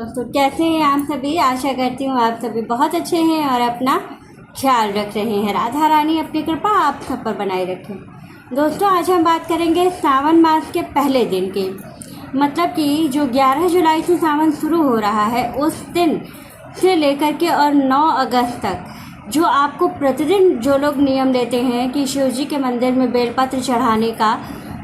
दोस्तों कैसे हैं आप सभी। आशा करती हूँ आप सभी बहुत अच्छे हैं और अपना ख्याल रख रहे हैं। राधा रानी अपनी कृपा आप सब पर बनाए रखें। दोस्तों आज हम बात करेंगे सावन मास के पहले दिन की, मतलब कि जो 11 जुलाई से सावन शुरू हो रहा है उस दिन से लेकर के और 9 अगस्त तक जो आपको प्रतिदिन जो लोग नियम लेते हैं कि शिव जी के मंदिर में बेलपत्र चढ़ाने का,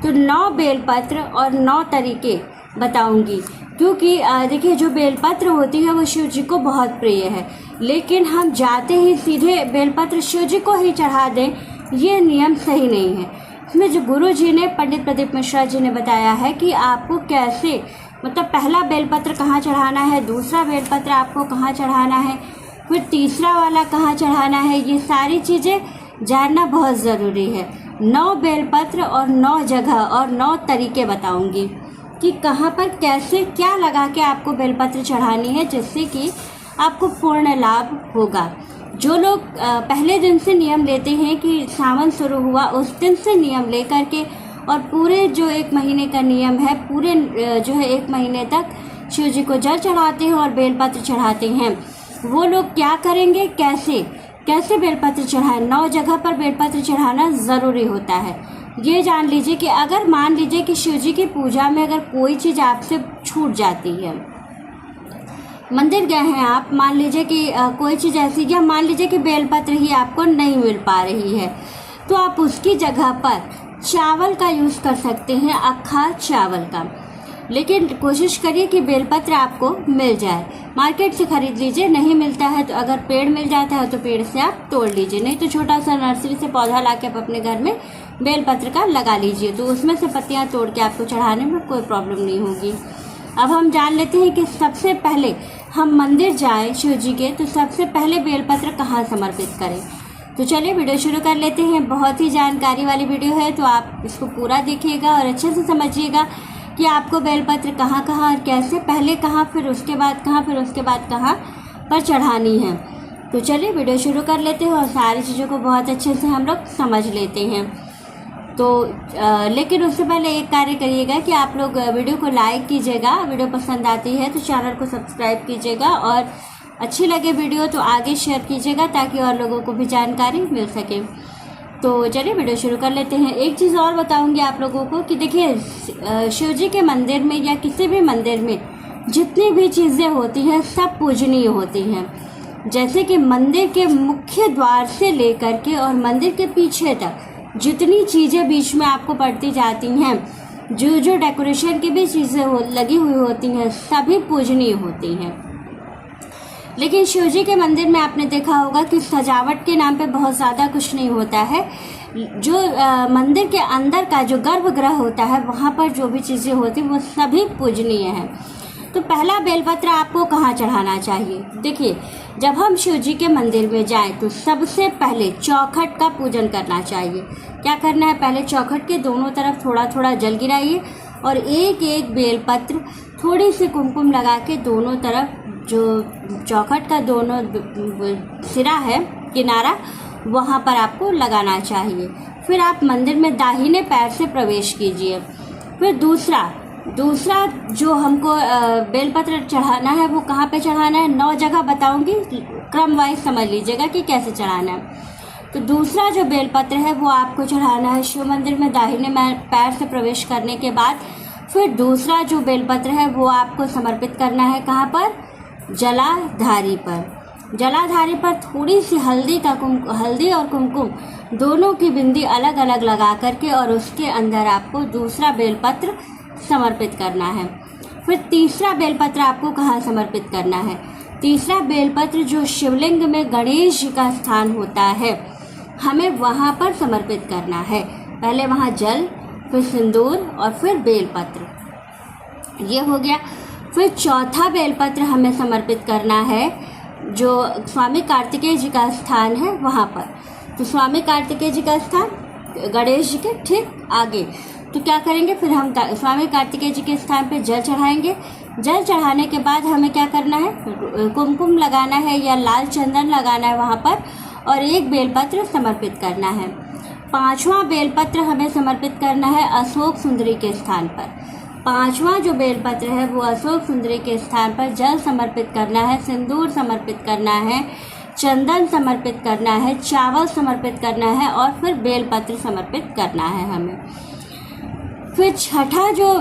तो 9 बेलपत्र और 9 तरीके बताऊंगी। क्योंकि देखिए जो बेलपत्र होती है वो शिव जी को बहुत प्रिय है, लेकिन हम जाते ही सीधे बेलपत्र शिव जी को ही चढ़ा दें, ये नियम सही नहीं है। इसमें जो गुरु जी ने, पंडित प्रदीप मिश्रा जी ने बताया है कि आपको कैसे, मतलब पहला बेलपत्र कहाँ चढ़ाना है, दूसरा बेलपत्र आपको कहाँ चढ़ाना है, फिर तीसरा वाला कहाँ चढ़ाना है, ये सारी चीज़ें जानना बहुत ज़रूरी है। 9 बेलपत्र और 9 जगह और 9 तरीके बताऊंगी कि कहाँ पर कैसे क्या लगा के आपको बेलपत्र चढ़ानी है, जिससे कि आपको पूर्ण लाभ होगा। जो लोग पहले दिन से नियम लेते हैं कि सावन शुरू हुआ उस दिन से नियम लेकर के और पूरे जो 1 महीने का नियम है, पूरे जो है 1 महीने तक शिव जी को जल चढ़ाते हैं और बेलपत्र चढ़ाते हैं, वो लोग क्या करेंगे, कैसे बेलपत्र चढ़ाएं। 9 जगह पर बेलपत्र चढ़ाना ज़रूरी होता है। ये जान लीजिए कि अगर मान लीजिए कि शिव जी की पूजा में अगर कोई चीज़ आपसे छूट जाती है, मंदिर गए हैं आप, मान लीजिए कि कोई चीज़ ऐसी, या मान लीजिए कि बेलपत्र ही आपको नहीं मिल पा रही है, तो आप उसकी जगह पर चावल का यूज़ कर सकते हैं, अक्खा चावल का। लेकिन कोशिश करिए कि बेलपत्र आपको मिल जाए। मार्केट से खरीद लीजिए, नहीं मिलता है तो अगर पेड़ मिल जाता है तो पेड़ से आप तोड़ लीजिए, नहीं तो छोटा सा नर्सरी से पौधा ला के आप अपने घर में बेलपत्र का लगा लीजिए, तो उसमें से पत्तियां तोड़ के आपको चढ़ाने में कोई प्रॉब्लम नहीं होगी। अब हम जान लेते हैं कि सबसे पहले हम मंदिर जाएं शिव जी के, तो सबसे पहले बेलपत्र कहाँ समर्पित करें। तो चलिए वीडियो शुरू कर लेते हैं। बहुत ही जानकारी वाली वीडियो है, तो आप इसको पूरा देखिएगा और अच्छे से समझिएगा कि आपको बेलपत्र कहाँ और कैसे, पहले कहाँ, फिर उसके बाद कहाँ, फिर उसके बाद कहाँ पर चढ़ानी है। तो चलिए वीडियो शुरू कर लेते हैं और सारी चीज़ों को बहुत अच्छे से हम लोग समझ लेते हैं। तो लेकिन उससे पहले एक कार्य करिएगा कि आप लोग वीडियो को लाइक कीजिएगा, वीडियो पसंद आती है तो चैनल को सब्सक्राइब कीजिएगा और अच्छी लगे वीडियो तो आगे शेयर कीजिएगा ताकि और लोगों को भी जानकारी मिल सके। तो चलिए वीडियो शुरू कर लेते हैं। एक चीज़ और बताऊंगी आप लोगों को कि देखिए शिव जी के मंदिर में या किसी भी मंदिर में जितनी भी चीज़ें होती हैं सब पूजनीय होती हैं। जैसे कि मंदिर के मुख्य द्वार से लेकर के और मंदिर के पीछे तक जितनी चीज़ें बीच में आपको पड़ती जाती हैं, जो डेकोरेशन की भी चीज़ें लगी हुई होती हैं, सभी पूजनीय होती हैं। लेकिन शिव जी के मंदिर में आपने देखा होगा कि सजावट के नाम पे बहुत ज़्यादा कुछ नहीं होता है। जो मंदिर के अंदर का जो गर्भगृह होता है वहाँ पर जो भी चीज़ें होती हैं वो सभी पूजनीय हैं। तो पहला बेलपत्र आपको कहाँ चढ़ाना चाहिए। देखिए जब हम शिव जी के मंदिर में जाएं तो सबसे पहले चौखट का पूजन करना चाहिए। क्या करना है, पहले चौखट के दोनों तरफ थोड़ा थोड़ा जल गिराइए और एक एक बेलपत्र थोड़ी सी कुमकुम लगा के दोनों तरफ, जो चौखट का दोनों सिरा है, किनारा, वहाँ पर आपको लगाना चाहिए। फिर आप मंदिर में दाहिने पैर से प्रवेश कीजिए। फिर दूसरा जो हमको बेलपत्र चढ़ाना है वो कहाँ पे चढ़ाना है, 9 जगह बताऊंगी, क्रम वाइज समझ लीजिएगा कि कैसे चढ़ाना है। तो दूसरा जो बेलपत्र है वो आपको चढ़ाना है शिव मंदिर में दाहिने पैर से प्रवेश करने के बाद। फिर दूसरा जो बेलपत्र है वो आपको समर्पित करना है कहाँ पर, जलाधारी पर। जलाधारी पर थोड़ी सी हल्दी और कुमकुम दोनों की बिंदी अलग अलग लगा करके और उसके अंदर आपको दूसरा बेलपत्र समर्पित करना है। फिर तीसरा बेलपत्र आपको कहाँ समर्पित करना है, तीसरा बेलपत्र जो शिवलिंग में गणेश जी का स्थान होता है हमें वहाँ पर समर्पित करना है। पहले वहाँ जल, फिर सिंदूर और फिर बेलपत्र, ये हो गया। फिर चौथा बेलपत्र हमें समर्पित करना है जो स्वामी कार्तिकेय जी का स्थान है वहाँ पर। तो स्वामी कार्तिकेय जी का स्थान गणेश जी के ठीक आगे। तो क्या करेंगे, फिर हम स्वामी कार्तिकेय जी के स्थान पे जल चढ़ाएंगे। जल चढ़ाने के बाद हमें क्या करना है, कुमकुम लगाना है या लाल चंदन लगाना है वहाँ पर और एक बेलपत्र समर्पित करना है। 5वां बेलपत्र हमें समर्पित करना है अशोक सुंदरी के स्थान पर। 5वां जो बेलपत्र है वो अशोक सुंदरी के स्थान पर जल समर्पित करना है, सिंदूर समर्पित करना है, चंदन समर्पित करना है, चावल समर्पित करना है और फिर बेलपत्र समर्पित करना है हमें। फिर छठा जो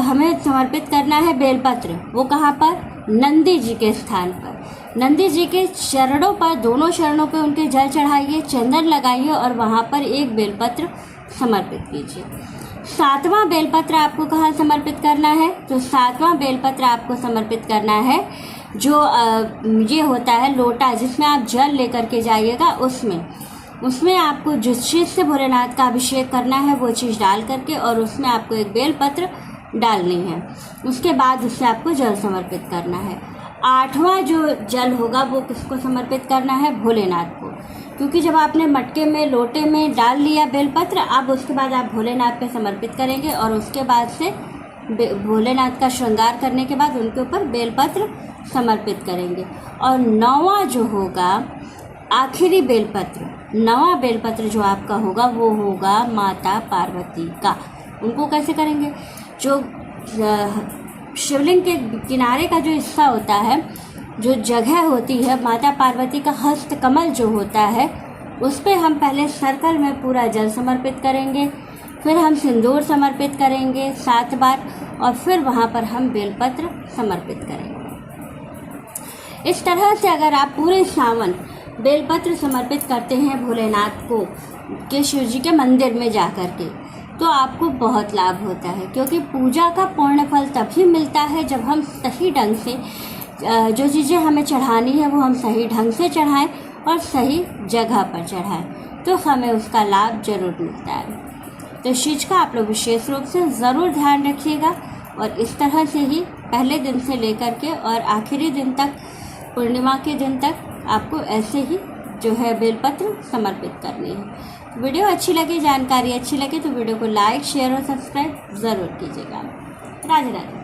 हमें समर्पित करना है बेलपत्र, वो कहाँ पर? नंदी जी के स्थान पर। नंदी जी के चरणों पर, दोनों चरणों पर उनके जल चढ़ाइए, चंदन लगाइए और वहाँ पर एक बेलपत्र समर्पित कीजिए। 7वां बेलपत्र आपको कहाँ समर्पित करना है? तो 7वां बेलपत्र आपको समर्पित करना है जो ये होता है लोटा जिसमें आप जल लेकर के जाइएगा, उसमें आपको जिस चीज़ से भोलेनाथ का अभिषेक करना है वो चीज़ डाल करके और उसमें आपको एक बेलपत्र डालनी है। उसके बाद उससे आपको जल समर्पित करना है। 8वां जो जल होगा वो किसको समर्पित करना है? भोलेनाथ को, क्योंकि जब आपने मटके में, लोटे में डाल लिया बेलपत्र, अब उसके बाद आप भोलेनाथ पे समर्पित करेंगे और उसके बाद से भोलेनाथ का श्रृंगार करने के बाद उनके ऊपर बेलपत्र समर्पित करेंगे। और 9वां जो होगा आखिरी बेलपत्र, 9वां बेलपत्र जो आपका होगा वो होगा माता पार्वती का। उनको कैसे करेंगे? जो शिवलिंग के किनारे का जो हिस्सा होता है, जो जगह होती है, माता पार्वती का हस्त कमल जो होता है, उस पर हम पहले सर्कल में पूरा जल समर्पित करेंगे, फिर हम सिंदूर समर्पित करेंगे 7 बार और फिर वहाँ पर हम बेलपत्र समर्पित करेंगे। इस तरह से अगर आप पूरे सावन बेलपत्र समर्पित करते हैं भोलेनाथ को के शिव जी के मंदिर में जा कर के, तो आपको बहुत लाभ होता है, क्योंकि पूजा का पूर्ण फल तभी मिलता है जब हम सही ढंग से जो चीज़ें हमें चढ़ानी है वो हम सही ढंग से चढ़ाएं और सही जगह पर चढ़ाएं, तो हमें उसका लाभ जरूर मिलता है। तो इस चीज़ का आप लोग विशेष रूप से ज़रूर ध्यान रखिएगा और इस तरह से ही पहले दिन से लेकर के और आखिरी दिन तक, पूर्णिमा के दिन तक आपको ऐसे ही जो है बेलपत्र समर्पित करनी है। वीडियो अच्छी लगी, जानकारी अच्छी लगी तो वीडियो को लाइक, शेयर और सब्सक्राइब ज़रूर कीजिएगा। राधे राधे।